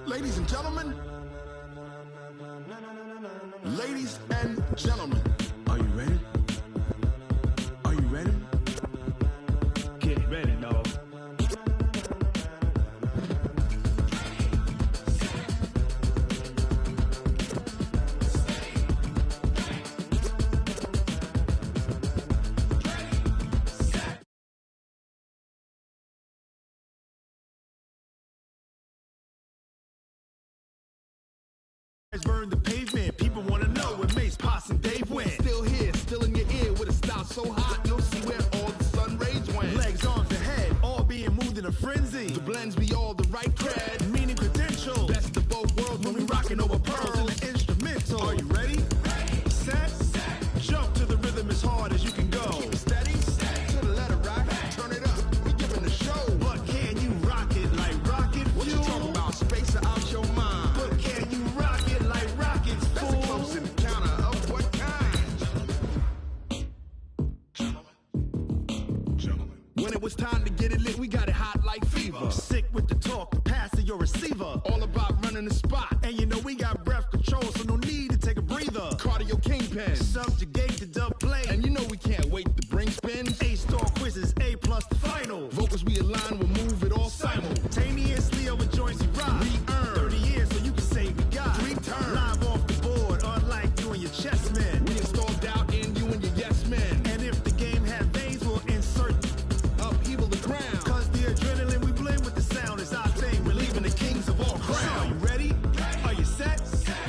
Ladies and gentlemen. Ladies and gentlemen. Are you ready? Are you ready? Get ready, dog. Burn the pavement. People want to know where Mace, Poss, and Dave went. Still here, still in your ear with a style so hot you'll see where all the sun rays went. Legs, arms, and head, all being moved in a frenzy. The blends be all the right cred, meaning credentials. Best of both worlds when we rockin' over pearls in the instrumental. Are you ready? Set, jump to the rhythm as hard as you can go. Keep it steady, to the letter right. Turn it up, we giving the show. But can you rock it like rocket fuel? What you talking about? Space out your mind. But can you rock it like rockets, fool? That's a close encounter of what kind? Gentlemen. When it was time to get it lit, we got it hot like fever. Sick with the talk, the pass to your receiver. All about running the spot. And you know we got breath control, so no need to take a breather. Cardio kingpin, subjugate the dub play. And you know we can't wait to bring spins. A-star quizzes, A+ the final. Vocals we align, we'll move it all simultaneously over joints we rock. We earn 30 years, so you can say we got 3 turns. Live off the board, unlike you and your chess men. We install doubt in you and your yes men. And if the game had veins, we'll insert upheaval the ground. Cause the adrenaline we blend with the sound is our thing. We're leaving the kings of all crowns. So are you ready? Are you set?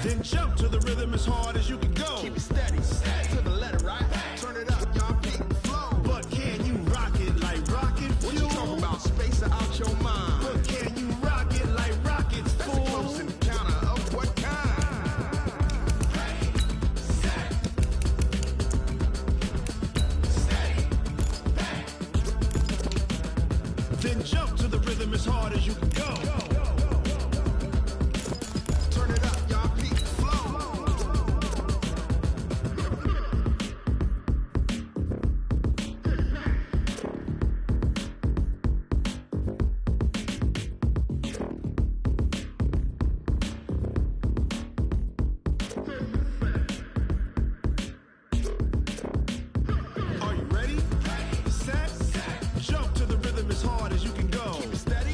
Then jump to the rhythm as hard as you can go. Keep it steady, to the letter right. Turn it up, y'all peak the flow. But can you rock it like rocket fuel? What you talking about? Space out your mind. But can you rock it like rockets, fool? That's a close encounter of what kind? Then jump to the rhythm as hard as you can go. Turn it up, y'all peak the flow. Are you ready? Set, jump to the rhythm as hard as you can go. Keep it steady,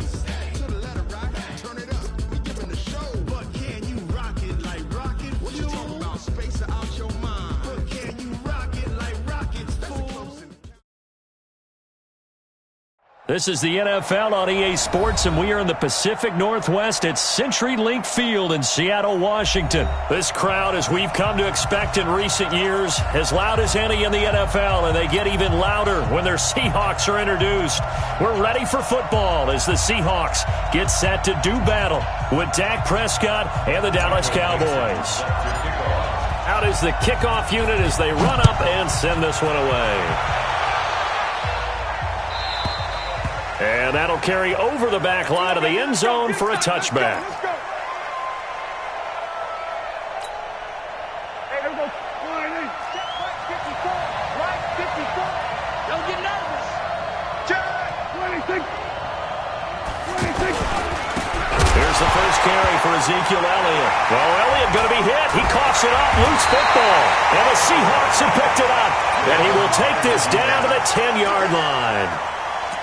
to the letter right. Turn it up, we giving the show. But can you rock it like rocket fuel? What you talking about? Space out your mind. But can you rock it like rockets, fool? This is the NFL on EA Sports, and we are in the Pacific Northwest at CenturyLink Field in Seattle, Washington. This crowd, as we've come to expect in recent years, as loud as any in the NFL, and they get even louder when their Seahawks are introduced. We're ready for football as the Seahawks get set to do battle with Dak Prescott and the Dallas Cowboys. Out is the kickoff unit as they run up and send this one away. And that'll carry over the back line of the end zone for a touchback. Hey, here we go. Right 54. Right 54. Don't get nervous. Check. 26. 26. Here's the first carry for Ezekiel Elliott. Well, Elliott going to be hit. He coughs it up. Loose football. And the Seahawks have picked it up. And he will take this down to the 10-yard line.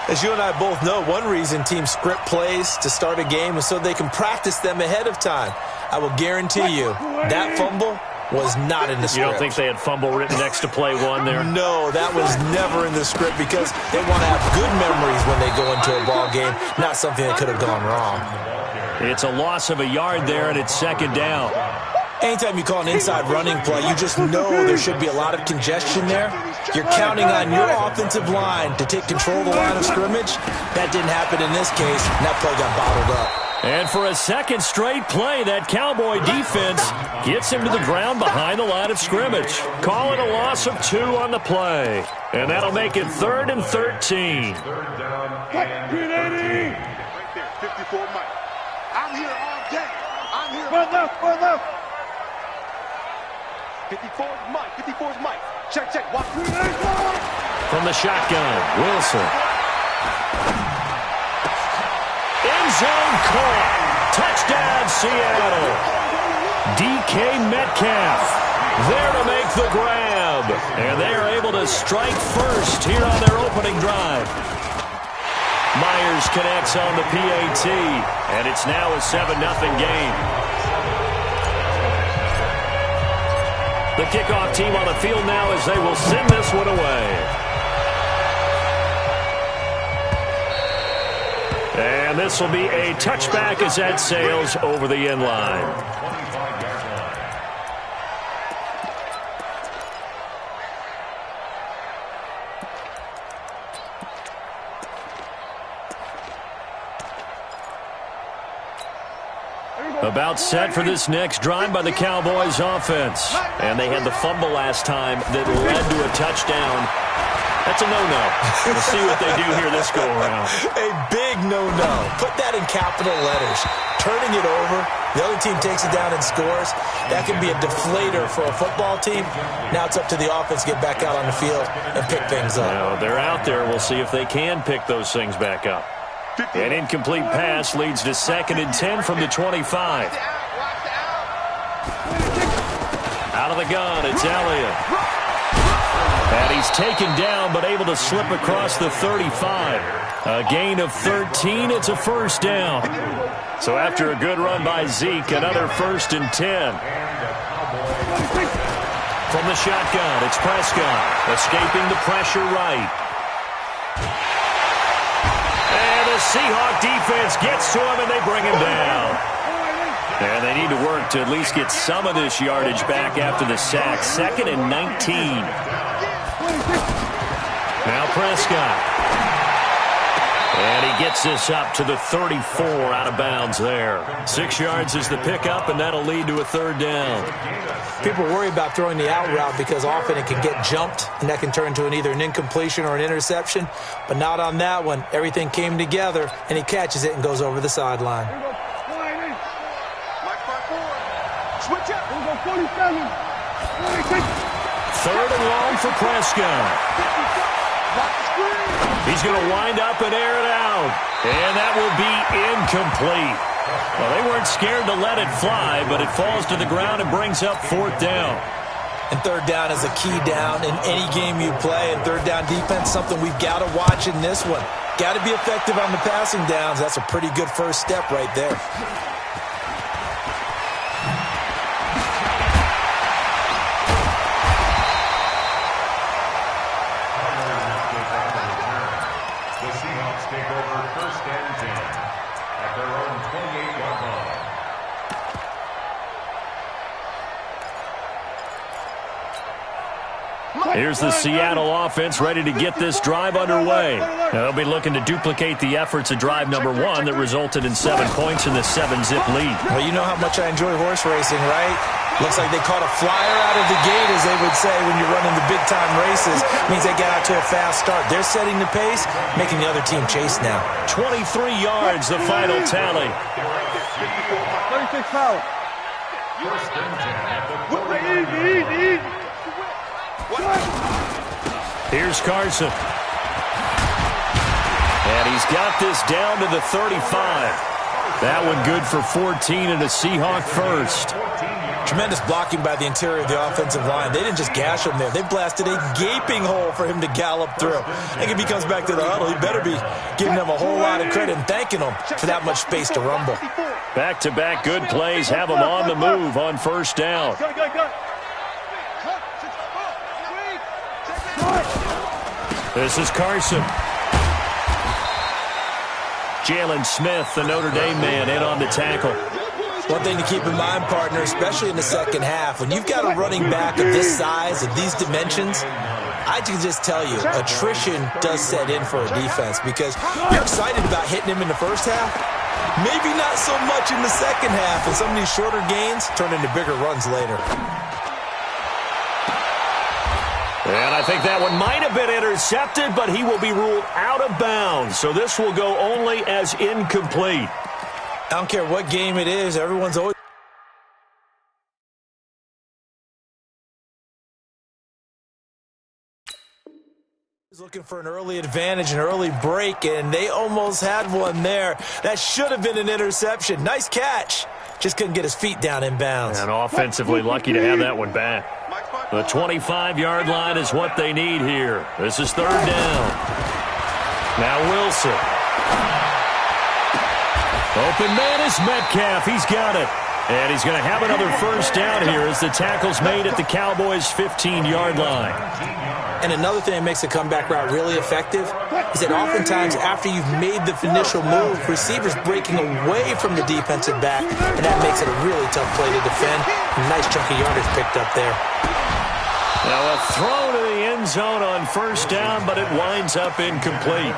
As you and I both know, one reason teams script plays to start a game is so they can practice them ahead of time. I will guarantee you that fumble was not in the script. You don't think they had fumble written next to play one there? No, that was never in the script because they want to have good memories when they go into a ball game, not something that could have gone wrong. It's a loss of a yard there, and it's second down. Anytime you call an inside running play, you just know there should be a lot of congestion there. You're counting on your offensive line to take control of the line of scrimmage. That didn't happen in this case, and that play got bottled up. And for a second straight play, that Cowboy defense gets him to the ground behind the line of scrimmage. Call it a loss of 2 on the play. And that'll make it 3rd and 13. Right there, 54 Mike. I'm here all day. I'm here. One left. 54's Mike. 54's Mike. Check. Watch. From the shotgun, Wilson. End zone caught. Touchdown Seattle. DK Metcalf there to make the grab. And they are able to strike first here on their opening drive. Myers connects on the PAT, and it's now a 7-0 game. The kickoff team on the field now as they will send this one away. And this will be a touchback as that sails over the end line. About set for this next drive by the Cowboys offense. And they had the fumble last time that led to a touchdown. That's a no-no. We'll see what they do here this go-around. A big no-no. Put that in capital letters. Turning it over, the other team takes it down and scores. That can be a deflator for a football team. Now it's up to the offense to get back out on the field and pick things up. Now, they're out there. We'll see if they can pick those things back up. An incomplete pass leads to 2nd and 10 from the 25. Out of the gun, it's Elliott. And he's taken down, but able to slip across the 35. A gain of 13, it's a first down. So after a good run by Zeke, another 1st and 10. From the shotgun, it's Prescott, escaping the pressure right. The Seahawks defense gets to him, and they bring him down. And they need to work to at least get some of this yardage back after the sack. 2nd and 19. Now Prescott. And he gets this up to the 34 out of bounds there. 6 yards is the pickup, and that'll lead to a 3rd down. People worry about throwing the out route because often it can get jumped, and that can turn into either an incompletion or an interception. But not on that one. Everything came together, and he catches it and goes over the sideline. Switch up. 47. 3rd and long for Prescott. He's going to wind up and air it out. And that will be incomplete. Well, they weren't scared to let it fly, but it falls to the ground and brings up 4th down. And 3rd down is a key down in any game you play. And 3rd down defense, something we've got to watch in this one. Got to be effective on the passing downs. That's a pretty good first step right there. The Seahawks take over 1st and 10 at their own 28-yard line. Here's the Seattle offense ready to get this drive underway. They'll be looking to duplicate the efforts of drive number 1 that resulted in 7 points in the 7-zip lead. Well, you know how much I enjoy horse racing, right? Looks like they caught a flyer out of the gate, as they would say when you're running the big-time races. Means they get out to a fast start. They're setting the pace, making the other team chase now. 23 yards, the final tally. 36 foul. 1st and 10 at the Easy. Here's Carson. And he's got this down to the 35. That one good for 14 and a Seahawk first. Tremendous blocking by the interior of the offensive line. They didn't just gash him there. They blasted a gaping hole for him to gallop through. I think if he comes back to the huddle, he better be giving them a whole lot of credit and thanking them for that much space to rumble. Back-to-back good plays have him on the move on 1st down. This is Carson. Jalen Smith, the Notre Dame man, in on the tackle. One thing to keep in mind, partner, especially in the second half, when you've got a running back of this size, of these dimensions, I can just tell you, attrition does set in for a defense because you're excited about hitting him in the first half. Maybe not so much in the second half, and some of these shorter gains turn into bigger runs later. And I think that one might have been intercepted, but he will be ruled out of bounds. So this will go only as incomplete. I don't care what game it is, everyone's always... Looking for an early advantage, an early break, and they almost had one there. That should have been an interception. Nice catch. Just couldn't get his feet down in bounds. And offensively lucky to have that one back. The 25-yard line is what they need here. This is third down. Now Wilson. Open man is Metcalf. He's got it. And he's going to have another first down here as the tackle's made at the Cowboys' 15-yard line. And another thing that makes the comeback route really effective is that oftentimes after you've made the initial move, receivers breaking away from the defensive back, and that makes it a really tough play to defend. A nice chunk of yardage picked up there. Now a throw to the end zone on first down, but it winds up incomplete.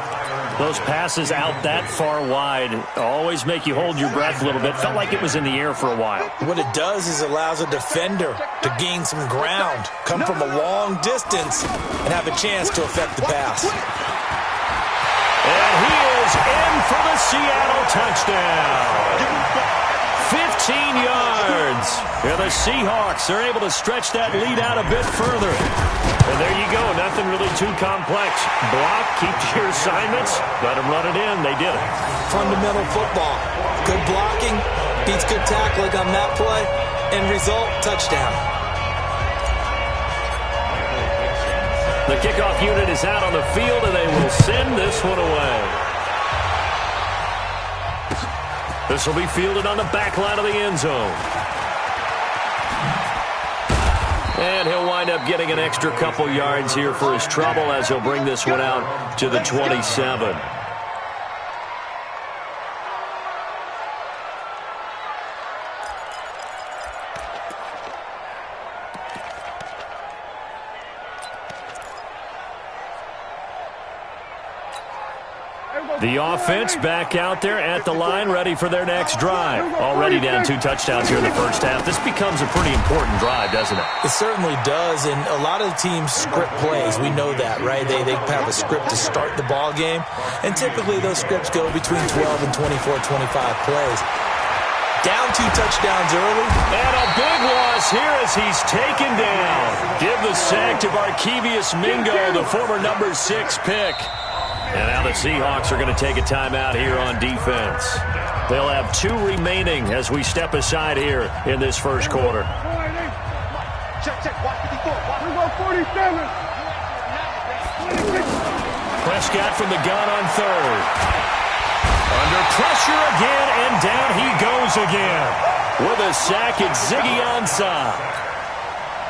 Those passes out that far wide always make you hold your breath a little bit. Felt like it was in the air for a while. What it does is allows a defender to gain some ground, come from a long distance, and have a chance to affect the pass. And he is in for the Seattle touchdown. 15 yards. Yeah, the Seahawks are able to stretch that lead out a bit further. And there you go. Nothing really too complex. Block, keep to your assignments, let them run it in. They did it. Fundamental football. Good blocking, beats good tackling on that play. End result, touchdown. The kickoff unit is out on the field, and they will send this one away. This will be fielded on the back line of the end zone. And he'll wind up getting an extra couple yards here for his trouble as he'll bring this one out to the 27. The offense back out there at the line, ready for their next drive. Already down 2 touchdowns here in the first half. This becomes a pretty important drive, doesn't it? It certainly does, and a lot of the teams script plays. We know that, right? They have a script to start the ball game, and typically those scripts go between 12 and 24, 25 plays. Down 2 touchdowns early. And a big loss here as he's taken down. Give the sack to Barkevious Mingo, the former number 6 pick. And now the Seahawks are going to take a timeout here on defense. They'll have 2 remaining as we step aside here in this first quarter. Check, watch 54. Watch 47. Prescott from the gun on third. Under pressure again, and down he goes again. With a sack, it's Ziggy Ansah.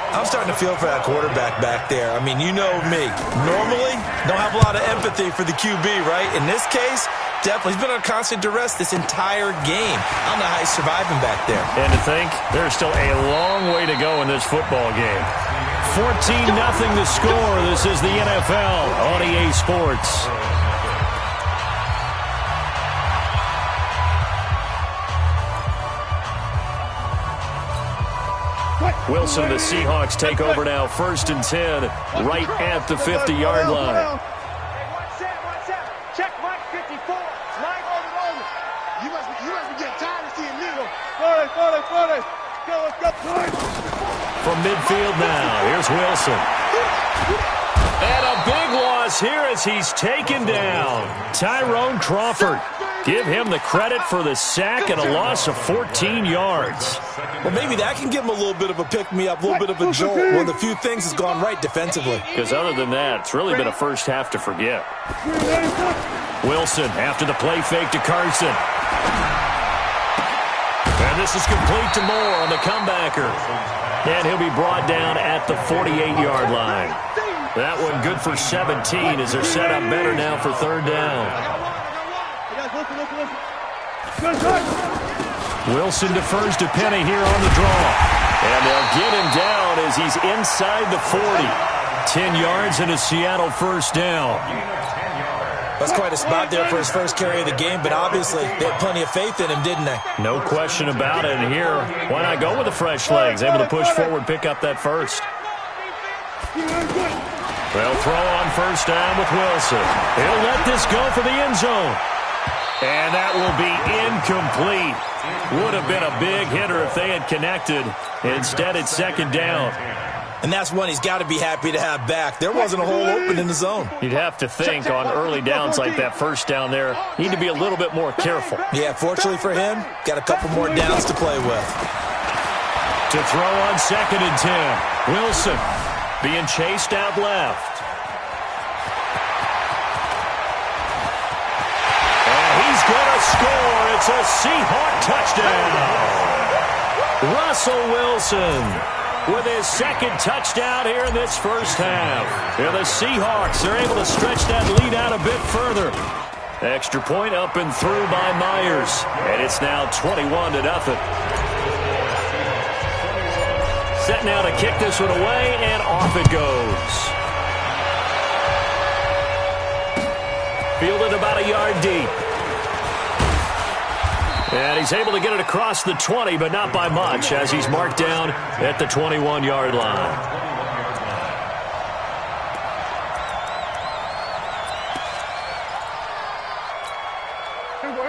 I'm starting to feel for that quarterback back there. I mean, you know me. Normally, don't have a lot of empathy for the QB, right? In this case, definitely. He's been under constant duress this entire game. I don't know how he's surviving back there. And to think, there's still a long way to go in this football game. 14-0 the score. This is the NFL on EA Sports. Wilson, the Seahawks take over now, 1st and 10, right at the 50-yard line. One set. Check, Mike 54. Mike, over. You must be getting tired of seeing me. 40. Let's go. From midfield now, here's Wilson. And a big loss here as he's taken down. Tyrone Crawford. Give him the credit for the sack and a loss of 14 yards. Well, maybe that can give him a little bit of a pick-me-up, a little bit of a jolt. One of the few things has gone right defensively. Because other than that, it's really been a first half to forget. Wilson after the play fake to Carson. And this is complete to Moore on the comebacker. And he'll be brought down at the 48-yard line. That one good for 17 as they're set up better now for third down. Wilson defers to Penny here on the draw. And they'll get him down as he's inside the 40. 10 yards and a Seattle first down. That's quite a spot there for his first carry of the game, but obviously they had plenty of faith in him, didn't they? No question about it. And here, why not go with the fresh legs? Able to push forward, pick up that first. They'll throw on first down with Wilson. He'll let this go for the end zone. And that will be incomplete. Would have been a big hitter if they had connected. Instead, it's second down. And that's one he's got to be happy to have back. There wasn't a hole open in the zone. You'd have to think on early downs like that first down there, need to be a little bit more careful. Yeah, fortunately for him, got a couple more downs to play with. To throw on 2nd and 10. Wilson being chased out left. And he's going to score. It's a Seahawk touchdown. Russell Wilson with his 2nd touchdown here in this first half. And the Seahawks are able to stretch that lead out a bit further. Extra point up and through by Myers. And it's now 21-0. Set now to kick this one away, and off it goes. Fielded about a yard deep. And he's able to get it across the 20, but not by much, as he's marked down at the 21-yard line.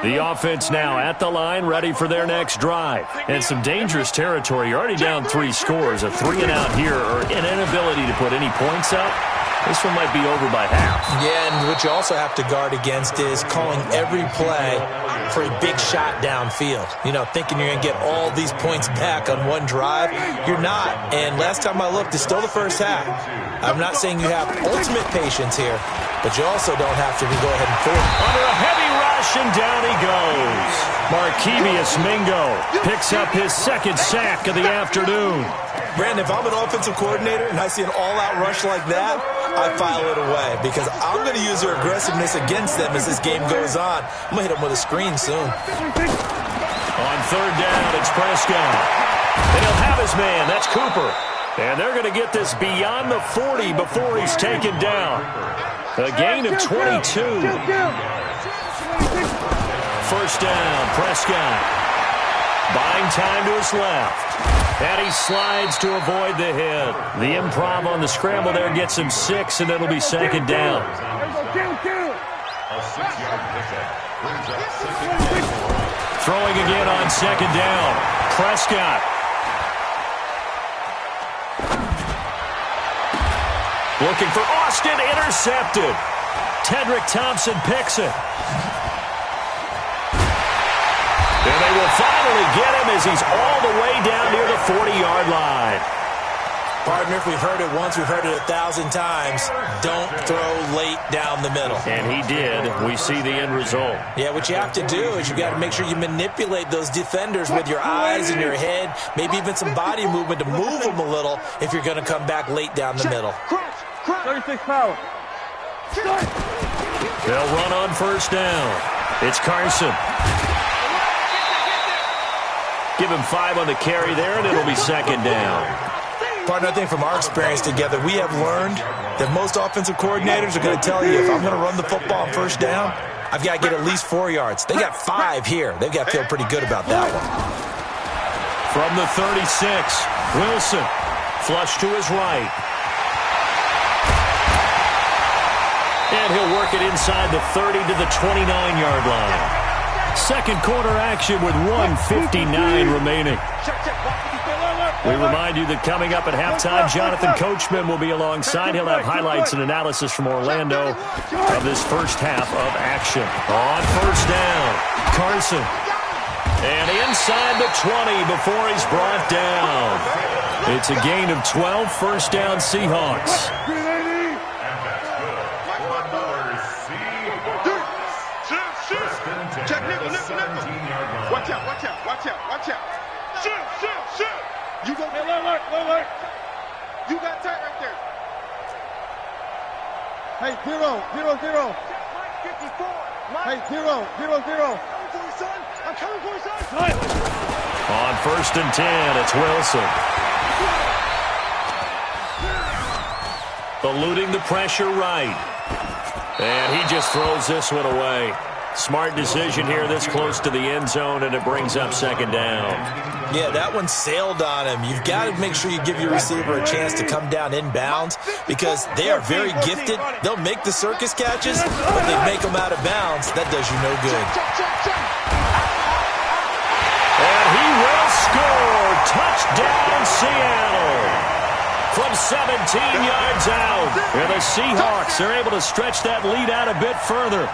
The offense now at the line, ready for their next drive. And some dangerous territory. You're already down 3 scores. A 3-and-out here, or an inability to put any points up. This one might be over by half. Yeah, and what you also have to guard against is calling every play for a big shot downfield. You know, thinking you're going to get all these points back on one drive. You're not. And last time I looked, it's still the first half. I'm not saying you have ultimate patience here, but you also don't have to go ahead and force. Under a heavy rush, and down he goes. Markevius Mingo picks up his 2nd sack of the afternoon. Brandon, if I'm an offensive coordinator and I see an all-out rush like that, I file it away because I'm going to use their aggressiveness against them as this game goes on. I'm going to hit them with a screen soon. On 3rd down, it's Prescott. And he'll have his man. That's Cooper. And they're going to get this beyond the 40 before he's taken down. A gain of 22. 1st down, Prescott. Buying time to his left. And he slides to avoid the hit. The improv on the scramble there gets him 6, and it'll be 2nd down. Throwing again on 2nd down. Prescott. Looking for Austin, intercepted. Tedrick Thompson picks it. And they will finally get him as he's all the way down near the 40-yard line. Partner, if we've heard it once, we've heard it 1,000 times. Don't throw late down the middle. And he did. We see the end result. Yeah, what you have to do is you got to make sure you manipulate those defenders with your eyes and your head, maybe even some body movement to move them a little if you're going to come back late down the middle. 36 power. They'll run on 1st down. It's Carson. Give him 5 on the carry there, and it'll be 2nd down. Partner, I think from our experience together, we have learned that most offensive coordinators are going to tell you, if I'm going to run the football on 1st down, I've got to get at least 4 yards. They got 5 here. They've got to feel pretty good about that one. From the 36, Wilson. Flush to his right. And he'll work it inside the 30 to the 29-yard line. 2nd quarter action with 1:59 remaining. We remind you that coming up at halftime, Jonathan Coachman will be alongside. He'll have highlights and analysis from Orlando of this first half of action. On 1st down, Carson. And inside the 20 before he's brought down. It's a gain of 12, 1st down Seahawks. Watch out. Shoot. You go there. Look. You got tight right there. Hey, 0. Hey, 0. I'm coming for you, son. On 1st and 10, it's Wilson. Eluding the pressure right. And he just throws this one away. Smart decision here this close to the end zone, and it brings up 2nd down. Yeah, that one sailed on him. You've got to make sure you give your receiver a chance to come down inbounds because they are very gifted. They'll make the circus catches, but they make them out of bounds. That does you no good. And he will score. Touchdown, Seattle. From 17 yards out. And the Seahawks are able to stretch that lead out a bit further.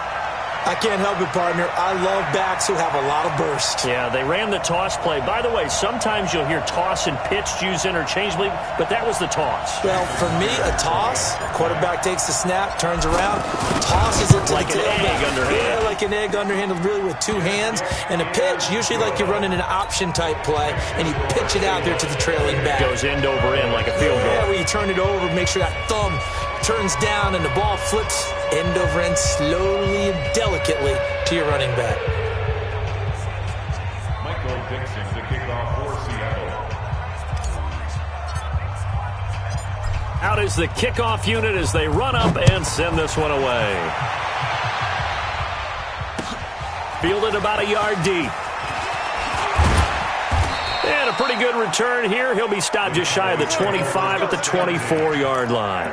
I can't help it, partner. I love backs who have a lot of burst. Yeah, they ran the toss play. By the way, sometimes you'll hear toss and pitch used interchangeably, but that was the toss. Well, for me, a toss, quarterback takes the snap, turns around, tosses it to like the tailback. Like an egg underhand. Yeah, like an egg underhanded, really with two hands. And a pitch, usually like you're running an option-type play, and you pitch it out there to the trailing back. Goes end over end like a field goal. Yeah, where you turn it over, make sure that thumb turns down and the ball flips end over end slowly and delicately to your running back. Michael Dixon to kick off for Seattle. Out is the kickoff unit as they run up and send this one away. Fielded about a yard deep. And a pretty good return here. He'll be stopped just shy of the 25 at the 24-yard line.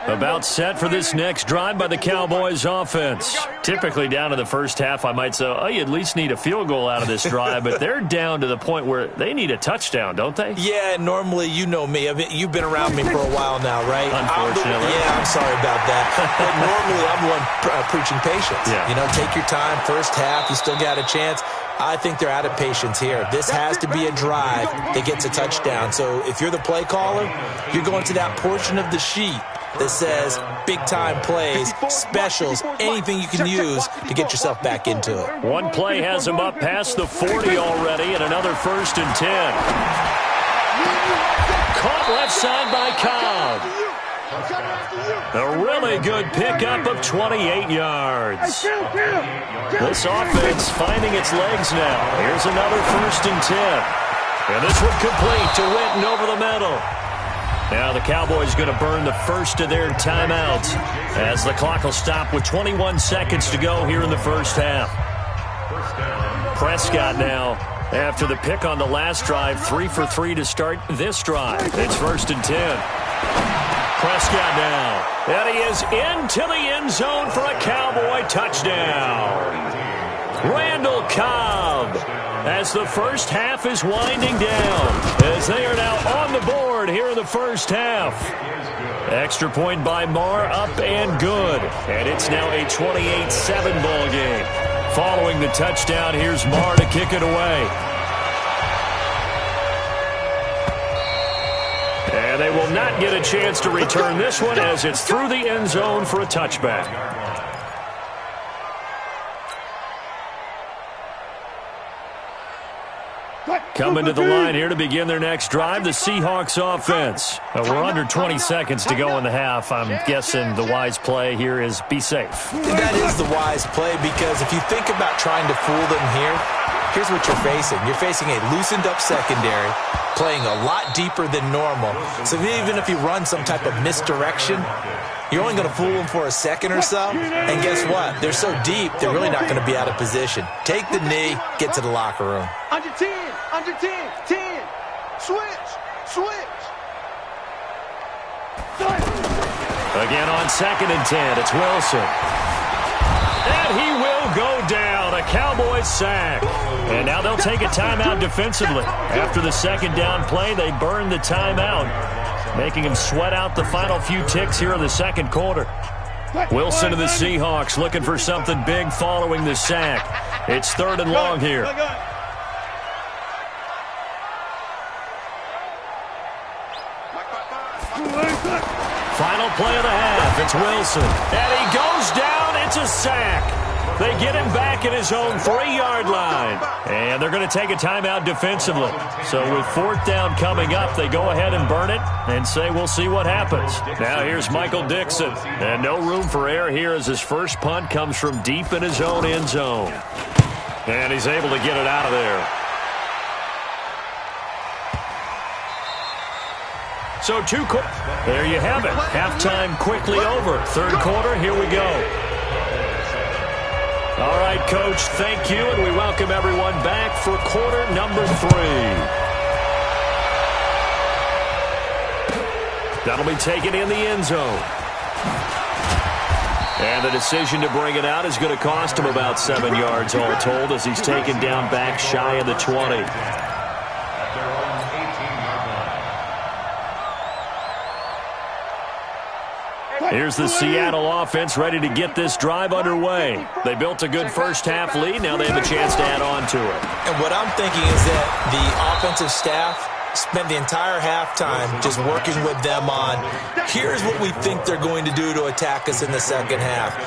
About set for this next drive by the Cowboys offense. Typically down to the first half, I might say, oh, you at least need a field goal out of this drive, but they're down to the point where they need a touchdown, don't they? Yeah, normally, you know me. You've been around me for a while now, right? Unfortunately. I'm sorry about that. But normally, I'm the one preaching patience. Yeah. You know, take your time. First half, you still got a chance. I think they're out of patience here. This has to be a drive that gets a touchdown. So if you're the play caller, you're going to that portion of the sheet that says big-time plays, specials, anything you can use to get yourself back into it. One play has him up past the 40 already, and another 1st and 10. Caught left side by Cobb. A really good pickup of 28 yards. This offense finding its legs now. Here's another 1st and 10. And this one complete to Witten over the middle. Now the Cowboys going to burn the first of their timeouts as the clock will stop with 21 seconds to go here in the first half. Prescott now, after the pick on the last drive, 3 for 3 to start this drive. It's 1st and 10. Prescott now, and he is into the end zone for a Cowboy touchdown. Randall Cobb, as the first half is winding down, as they are now on the board here in the first half. Extra point by Marr, up and good. And it's now a 28-7 ball game. Following the touchdown, here's Marr to kick it away. And they will not get a chance to return this one as it's through the end zone for a touchback. Coming to the line here to begin their next drive, the Seahawks offense. We're under 20 seconds to go in the half. I'm guessing the wise play here is be safe. That is the wise play, because if you think about trying to fool them here, here's what you're facing. You're facing a loosened up secondary, playing a lot deeper than normal. So even if you run some type of misdirection, you're only going to fool them for a second or so. And guess what? They're so deep, they're really not going to be out of position. Take the knee, get to the locker room. Under 10, 10. Switch. Again on 2nd and 10, it's Wilson. And he will go down, a Cowboys sack. And now they'll take a timeout defensively. After the second down play, they burn the timeout, making him sweat out the final few ticks here in the second quarter. Wilson of the Seahawks looking for something big following the sack. It's 3rd and long here. Final play of the half. It's Wilson. And he goes down. It's a sack. They get him back at his own 3-yard line. And they're going to take a timeout defensively. So with 4th down coming up, they go ahead and burn it and say we'll see what happens. Now here's Michael Dixon. And no room for error here as his first punt comes from deep in his own end zone. And he's able to get it out of there. So there you have it. Halftime quickly over. 3rd quarter, here we go. All right, Coach, thank you, and we welcome everyone back for quarter number 3. That'll be taken in the end zone. And the decision to bring it out is going to cost him about 7 yards all told as he's taken down back shy of the 20. At their own 18-yard line. Here's the Seattle offense ready to get this drive underway. They built a good first-half lead. Now they have a chance to add on to it. And what I'm thinking is that the offensive staff spent the entire halftime just working with them on, here's what we think they're going to do to attack us in the second half.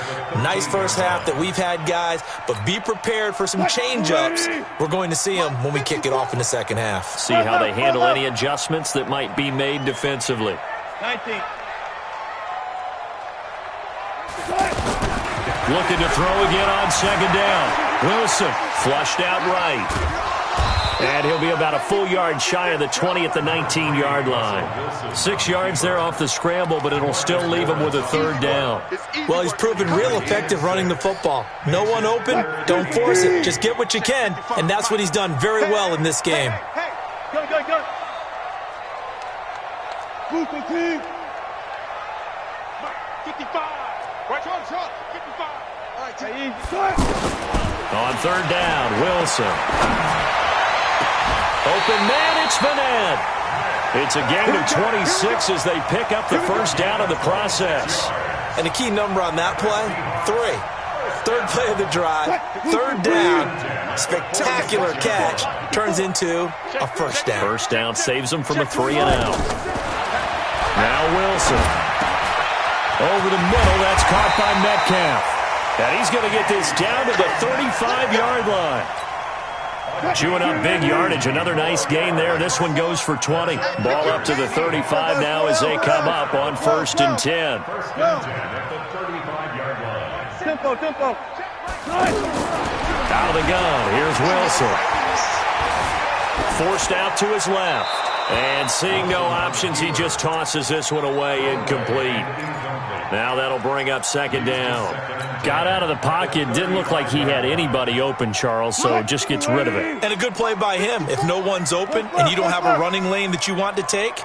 Nice first half that we've had, guys, but be prepared for some change-ups. We're going to see them when we kick it off in the second half. See how they handle any adjustments that might be made defensively. 19. Looking to throw again on second down. Wilson flushed out right. And he'll be about a full yard shy of the 20 at the 19-yard line. 6 yards there off the scramble, but it'll still leave him with a third down. Well, he's proven real effective running the football. No one open, don't force it. Just get what you can, and that's what he's done very well in this game. Hey, go. Move the team. 55. Right, shot. 55. All right, easy. On third down, Wilson. Open man, it's Vanette. It's a gain of 26 as they pick up the first down of the process. And the key number on that play, 3. Third play of the drive, third down, spectacular catch, turns into a first down. First down saves them from a 3-and-out. Now Wilson. Over the middle, that's caught by Metcalf. And he's going to get this down to the 35-yard line. Chewing up big yardage. Another nice gain there. This one goes for 20. Ball up to the 35 now as they come up on 1st and 10. First and 10 at the 35-yard line. Tempo. Out of the gun. Here's Wilson. Forced out to his left. And seeing no options, he just tosses this one away incomplete. Now that'll bring up second down. Got out of the pocket. Didn't look like he had anybody open, Charles, so just gets rid of it. And a good play by him. If no one's open and you don't have a running lane that you want to take,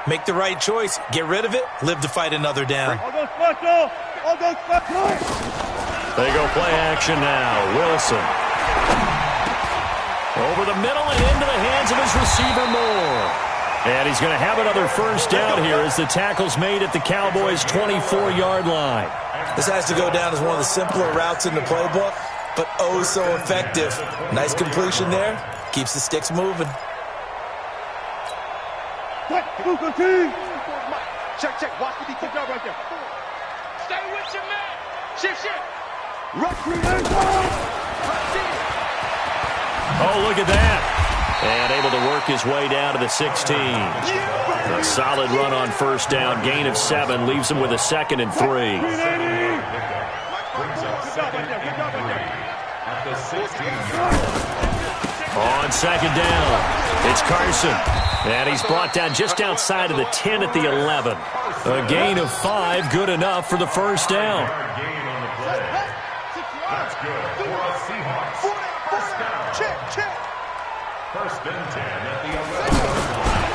make the right choice. Get rid of it. Live to fight another down. They go play action now. Wilson. Over the middle and into the hands of his receiver Moore. And he's going to have another first down here as the tackle's made at the Cowboys' 24-yard line. This has to go down as one of the simpler routes in the playbook, but oh so effective. Nice completion there. Keeps the sticks moving. Check. Watch the good job right there. Stay with your man. Shift. Oh, look at that. And able to work his way down to the 16. A solid run on first down. Gain of 7 leaves him with a 2nd and 3. Brings up 2nd and 3 at the 16-yard line. On second down, it's Carson. And he's brought down just outside of the 10 at the 11. A gain of 5, good enough for the first down. Gain on the play. That's good for a Seahawks. First down. Check. First and 10 at the 11-yard line.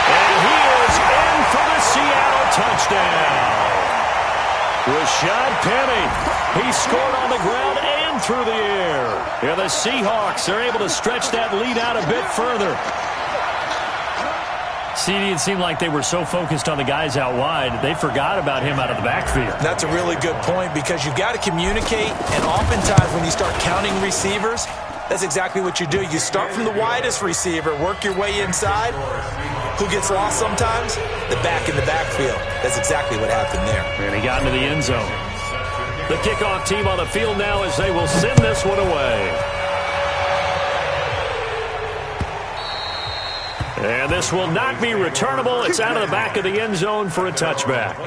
And he is in for the Seattle touchdown. Rashad Penny. He scored on the ground and through the air. Yeah, the Seahawks are able to stretch that lead out a bit further. CD, it seemed like they were so focused on the guys out wide, they forgot about him out of the backfield. That's a really good point because you've got to communicate, and oftentimes when you start counting receivers, that's exactly what you do. You start from the widest receiver, work your way inside. Who gets lost sometimes? The back in the backfield. That's exactly what happened there. And he got into the end zone. The kickoff team on the field now as they will send this one away. And this will not be returnable. It's out of the back of the end zone for a touchback.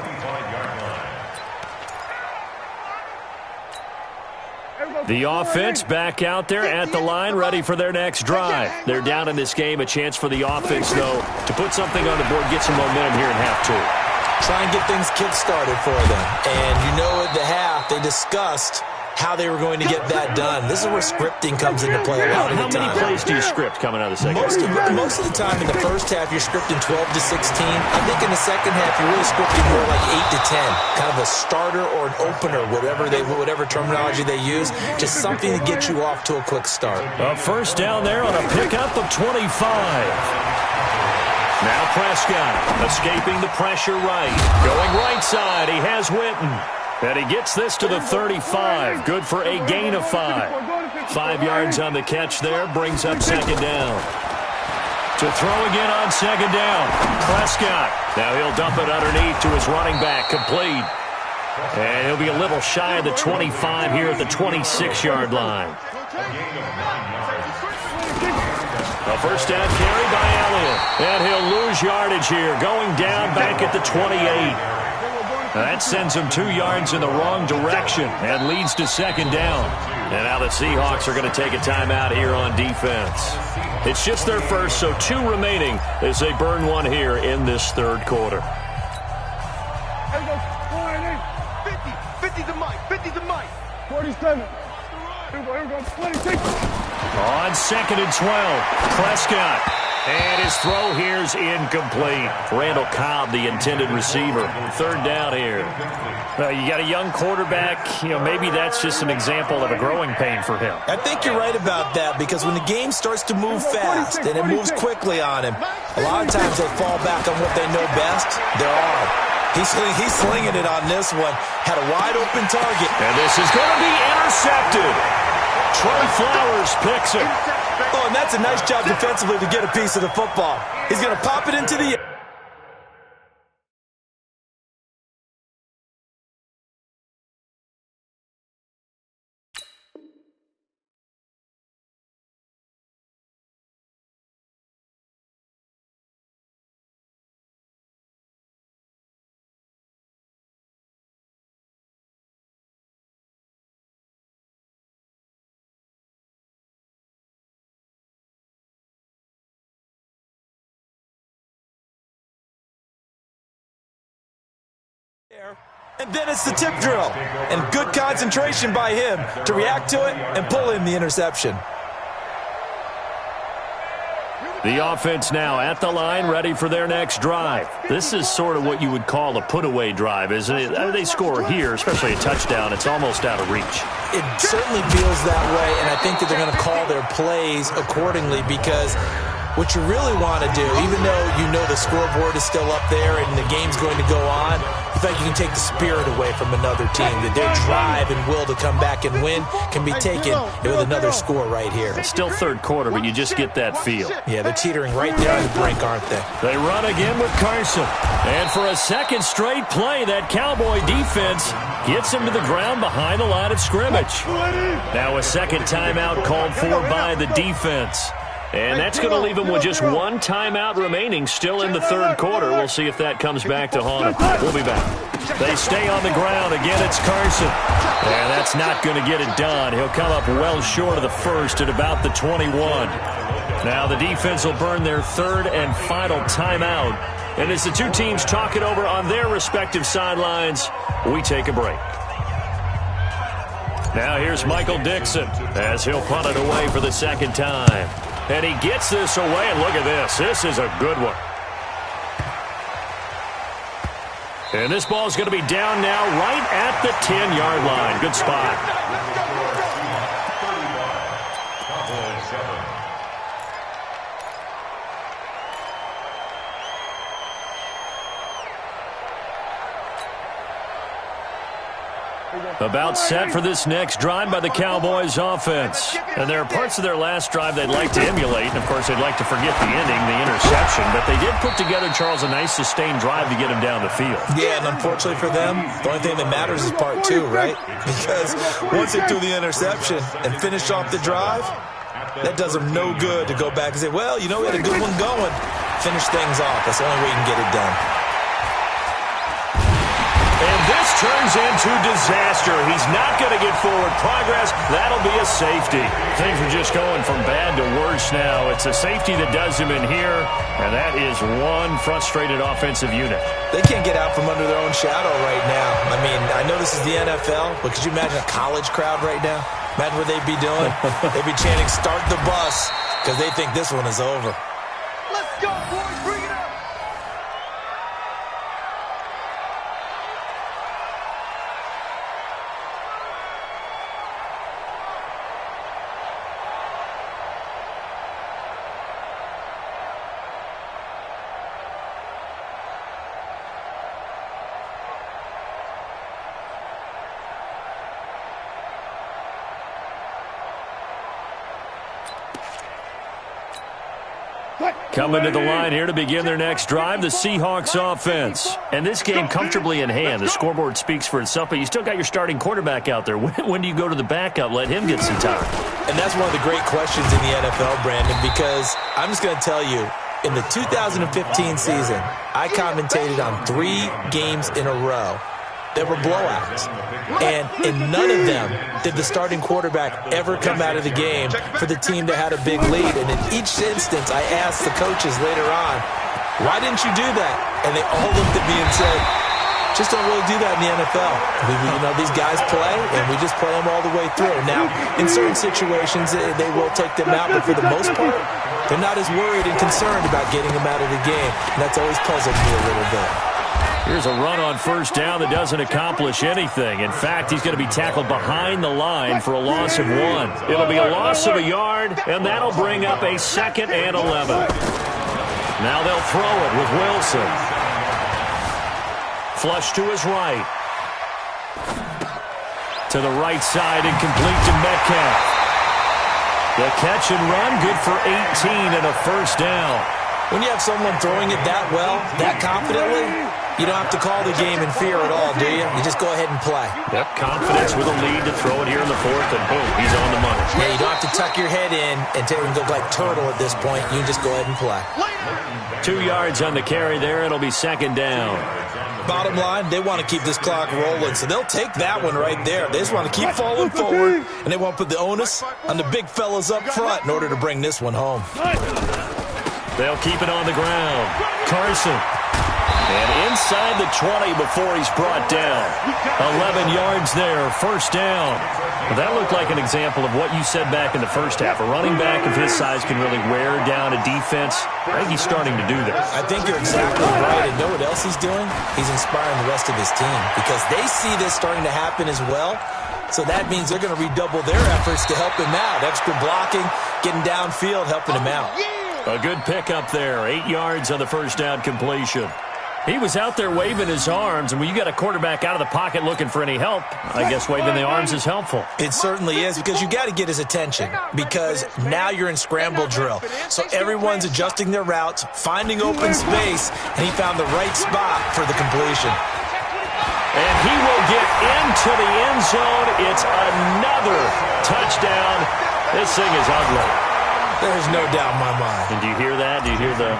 The offense back out there at the line, ready for their next drive. They're down in this game. A chance for the offense, though, to put something on the board, get some momentum here in half 2. Try and get things kick-started for them. And you know at the half, they discussed how they were going to get that done. This is where scripting comes into play a lot of the time. How many plays do you script coming out of the second half? Most of the time in the first half, you're scripting 12 to 16. I think in the second half, you're really scripting more like 8 to 10. Kind of a starter or an opener, whatever terminology they use. Just something to get you off to a quick start. A first down there on a pickup of 25. Now Prescott escaping the pressure right. Going right side. He has Witten. And he gets this to the 35. Good for a gain of 5. 5 yards on the catch there. Brings up second down. To throw again on second down. Prescott. Now he'll dump it underneath to his running back. Complete. And he'll be a little shy of the 25 here at the 26-yard line. A first down carry by Elliott. And he'll lose yardage here. Going down back at the 28. That sends him 2 yards in the wrong direction and leads to second down. And now the Seahawks are going to take a timeout here on defense. It's just their first, so 2 remaining as they burn one here in this third quarter. 50 to Mike. 50 to Mike. 47. Here we go. 26. On second and 12, Prescott. And his throw here's incomplete. Randall Cobb, the intended receiver. Third down here. Well, you got a young quarterback. Maybe that's just an example of a growing pain for him. I think you're right about that, because when the game starts to move fast and it moves quickly on him, a lot of times they fall back on what they know best, their arm. He's slinging it on this one. Had a wide open target. And this is going to be intercepted. Trey Flowers picks it. Oh, and that's a nice job defensively to get a piece of the football. He's going to pop it into the air. And then it's the tip drill. And good concentration by him to react to it and pull in the interception. The offense now at the line, ready for their next drive. This is sort of what you would call a put-away drive, isn't it? They score here, especially a touchdown. It's almost out of reach. It certainly feels that way, and I think that they're going to call their plays accordingly, because what you really want to do, even though you know the scoreboard is still up there and the game's going to go on, you think you can take the spirit away from another team, that their drive and will to come back and win can be taken with another score right here. It's still third quarter, but you just get that feel. Yeah, they're teetering right there on the brink, aren't they? They run again with Carson. And for a second straight play, that Cowboy defense gets him to the ground behind the line of scrimmage. Now a second timeout called for by the defense. And that's going to leave him with just one timeout remaining still in the third quarter. We'll see if that comes back to haunt him. We'll be back. They stay on the ground. Again, it's Carson. And that's not going to get it done. He'll come up well short of the first at about the 21. Now the defense will burn their third and final timeout. And as the two teams talk it over on their respective sidelines, we take a break. Now here's Michael Dixon as he'll punt it away for the second time. And he gets this away, and look at this. This is a good one. And this ball is going to be down now right at the 10-yard line. Good spot. About set for this next drive by the Cowboys offense. And there are parts of their last drive they'd like to emulate. And, of course, they'd like to forget the ending, the interception. But they did put together, Charles, a nice sustained drive to get him down the field. Yeah, and unfortunately for them, the only thing that matters is part two, right? Because once they threw the interception and finished off the drive, that does them no good to go back and say, well, you know, we had a good one going. Finish things off. That's the only way you can get it done. And this this turns into disaster. He's not going to get forward progress. That'll be a safety. Things are just going from bad to worse now. It's a safety that does him in here, and that is one frustrated offensive unit. They can't get out from under their own shadow right now. I mean, I know this is the NFL, but could you imagine a college crowd right now? Imagine what they'd be doing. They'd be chanting, "Start the bus," because they think this one is over. Let's go, boys. Bring it up. Coming to the line here to begin their next drive, the Seahawks offense. And this game comfortably in hand. The scoreboard speaks for itself, but you still got your starting quarterback out there. When do you go to the backup? Let him get some time. And that's one of the great questions in the NFL, Brandon, because I'm just going to tell you, in the 2015 season, I commentated on 3 games in a row that were blowouts. And in none of them did the starting quarterback ever come out of the game for the team that had a big lead. And in each instance, I asked the coaches later on, why didn't you do that? And they all looked at me and said, just don't really do that in the NFL. These guys play, and we just play them all the way through. Now, in certain situations, they will take them out, but for the most part, they're not as worried and concerned about getting them out of the game. And that's always puzzled me a little bit. Here's a run on first down that doesn't accomplish anything. In fact, he's going to be tackled behind the line for a loss of 1. It'll be a loss of a yard, and that'll bring up a 2nd and 11. Now they'll throw it with Wilson. Flush to his right. To the right side and complete to Metcalf. The catch and run, good for 18 and a first down. When you have someone throwing it that well, that confidently, you don't have to call the game in fear at all, do you? You just go ahead and play. Yep, confidence with a lead to throw it here in the 4th, and boom, he's on the money. Yeah, you don't have to tuck your head in and go like turtle at this point. You just go ahead and play. 2 yards on the carry there. It'll be 2nd down. Bottom line, they want to keep this clock rolling, so they'll take that one right there. They just want to keep falling forward, and they want to put the onus on the big fellas up front in order to bring this one home. They'll keep it on the ground. Carson. And inside the 20 before he's brought down. 11 yards there, first down. Well, that looked like an example of what you said back in the first half. A running back of his size can really wear down a defense. I think he's starting to do that. I think you're exactly right. And know what else he's doing? He's inspiring the rest of his team because they see this starting to happen as well. So that means they're going to redouble their efforts to help him out. Extra blocking, getting downfield, helping him out. A good pickup there. 8 yards on the first down completion. He was out there waving his arms, and when you got a quarterback out of the pocket looking for any help, I guess waving the arms is helpful. It certainly is, because you got to get his attention, because now you're in scramble drill. So everyone's adjusting their routes, finding open space, and he found the right spot for the completion. And he will get into the end zone. It's another touchdown. This thing is ugly. There's no doubt in my mind. And do you hear that? Do you hear the...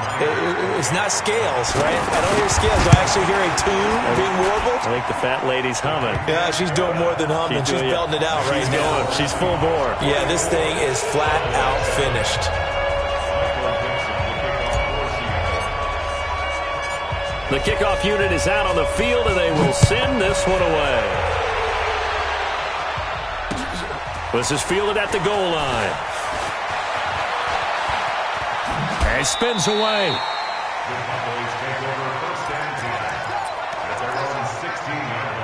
It's not scales, right? I don't hear scales. Do I actually hear a tune being warbled? I think the fat lady's humming. Yeah, she's doing more than humming. She's belting it out right now. She's full bore. Yeah, this thing is flat out finished. The kickoff unit is out on the field, and they will send this one away. This is fielded at the goal line. And he spins away. The Cowboys take over first and 10 at their own 16-yard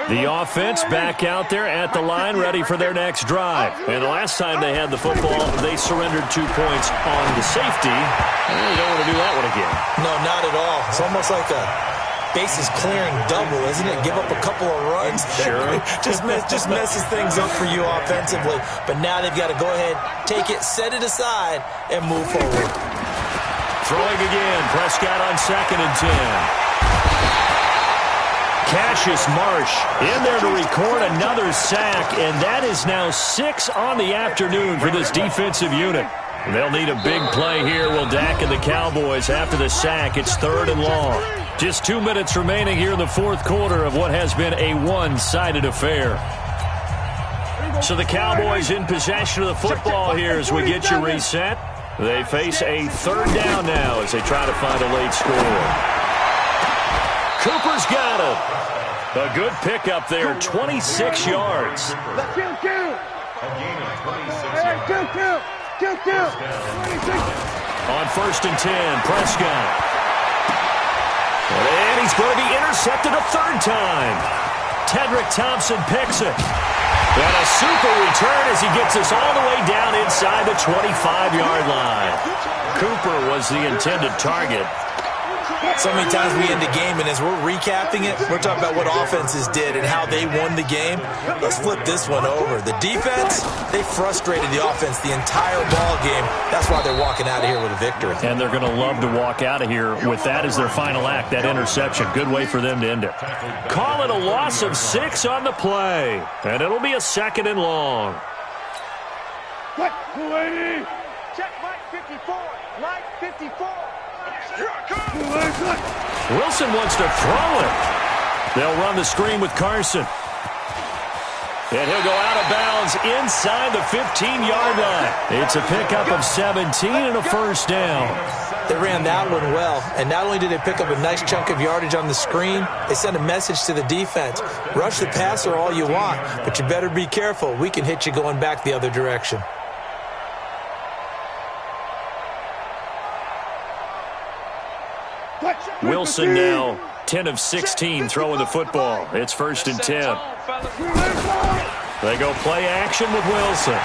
line. The offense back out there at the line, ready for their next drive. And the last time they had the football, they surrendered 2 points on the safety. And they don't want to do that one again. No, not at all. It's almost like a bases clearing double, isn't it? Give up a couple of runs. Sure. just messes things up for you offensively. But now they've got to go ahead, take it, set it aside, and move forward. Throwing again. Prescott on 2nd and 10. Cassius Marsh in there to record another sack, and that is now 6 on the afternoon for this defensive unit. They'll need a big play here. Will Dak and the Cowboys after the sack. It's 3rd and long. Just 2 minutes remaining here in the fourth quarter of what has been a one-sided affair. So the Cowboys in possession of the football here as we get you reset. They face a third down now as they try to find a late score. Cooper's got it. A good pickup there, 26 yards. On 1st and 10, Prescott. And he's going to be intercepted a third time. Tedrick Thompson picks it. And a super return as he gets us all the way down inside the 25-yard line. Cooper was the intended target. So many times we end the game, and as we're recapping it, we're talking about what offenses did and how they won the game. Let's flip this one over. The defense, they frustrated the offense the entire ball game. That's why they're walking out of here with a victory. And they're going to love to walk out of here with that as their final act, that interception. Good way for them to end it. Call it a loss of 6 on the play, and it'll be a 2nd and long. Check Mike 54. Mike 54. Wilson wants to throw it. They'll run the screen with Carson. And he'll go out of bounds inside the 15-yard line. It's a pickup of 17 and a first down. They ran that one well, and not only did they pick up a nice chunk of yardage on the screen, they sent a message to the defense. Rush the passer all you want, but you better be careful. We can hit you going back the other direction. Wilson now 10 of 16 throwing the football. It's 1st and 10. They go play action with Wilson.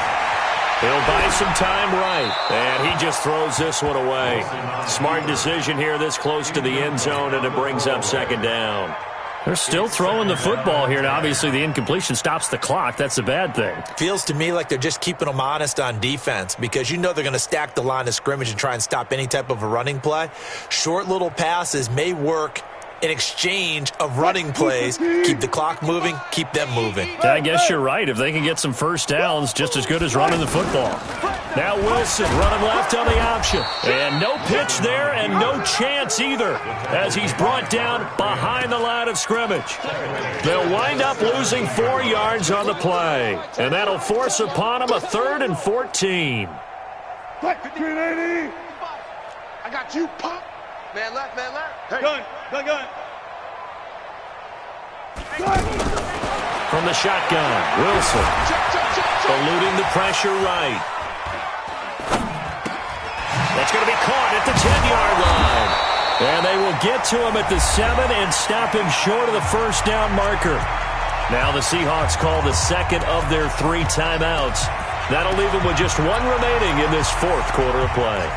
He'll buy some time right, and he just throws this one away. Smart decision here this close to the end zone, and it brings up 2nd down. They're still throwing the football here, and obviously the incompletion stops the clock. That's a bad thing. Feels to me like they're just keeping them honest on defense because you know they're going to stack the line of scrimmage and try and stop any type of a running play. Short little passes may work in exchange of running plays. Keep the clock moving, keep them moving. I guess you're right. If they can get some first downs, just as good as running the football. Now Wilson running left on the option. And no pitch there and no chance either as he's brought down behind the line of scrimmage. They'll wind up losing 4 yards on the play. And that'll force upon them a 3rd and 14. I got you, pop. Man left, man left. Hey. Gun. From the shotgun, Wilson eluding the pressure right. That's going to be caught at the 10-yard line. And they will get to him at the 7 and stop him short of the first down marker. Now the Seahawks call the 2nd of their 3 timeouts. That'll leave them with just 1 remaining in this 4th quarter of play.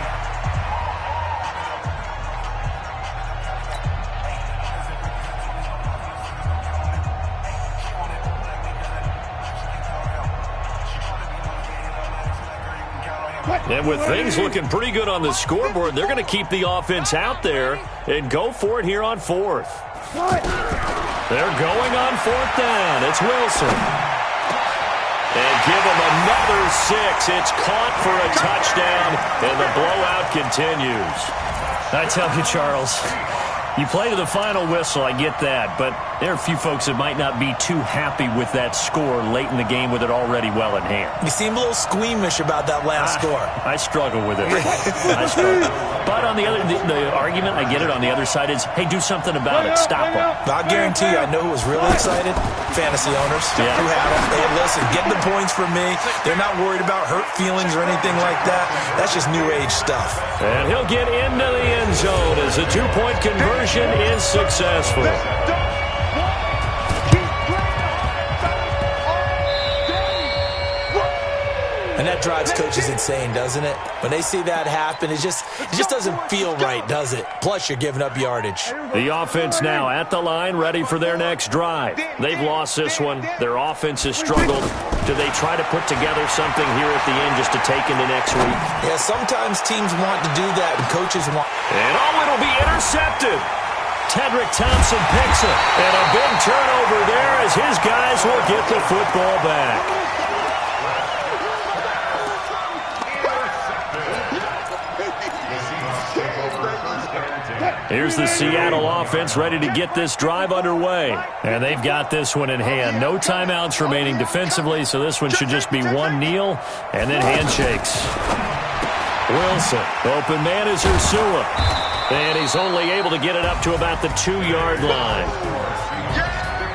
And with things looking pretty good on the scoreboard, they're going to keep the offense out there and go for it here on 4th. They're going on 4th down. It's Wilson. And give them another 6. It's caught for a touchdown, and the blowout continues. I tell you, Charles, you play to the final whistle, I get that, but there are a few folks that might not be too happy with that score late in the game with it already well in hand. You seem a little squeamish about that last score. I struggle with it. I struggle. But on the other, the argument, I get it, on the other side is, hey, do something about it. Stop them. I guarantee you, I know who was really excited. Fantasy owners who have them. They listen, get the points from me. They're not worried about hurt feelings or anything like that. That's just new age stuff. And he'll get into the end zone as the 2-point conversion is successful. And that drives coaches insane, doesn't it? When they see that happen, it just doesn't feel right, does it? Plus, you're giving up yardage. The offense now at the line, ready for their next drive. They've lost this one. Their offense has struggled. Do they try to put together something here at the end just to take into next week? Yeah, sometimes teams want to do that, and coaches want. And it'll be intercepted. Tedrick Thompson picks it. And a big turnover there as his guys will get the football back. Here's the Seattle offense ready to get this drive underway. And they've got this one in hand. No timeouts remaining defensively, so this one should just be one kneel and then handshakes. Wilson, open man is Ursua. And he's only able to get it up to about the 2-yard line.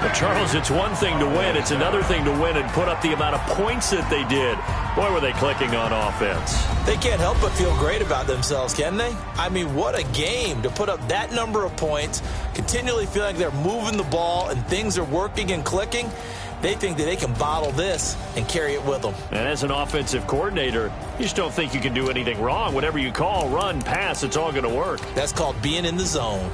But Charles, it's one thing to win. It's another thing to win and put up the amount of points that they did. Boy, were they clicking on offense. They can't help but feel great about themselves, can they? I mean, what a game to put up that number of points, continually feel like they're moving the ball and things are working and clicking. They think that they can bottle this and carry it with them. And as an offensive coordinator, you just don't think you can do anything wrong. Whatever you call, run, pass, it's all going to work. That's called being in the zone.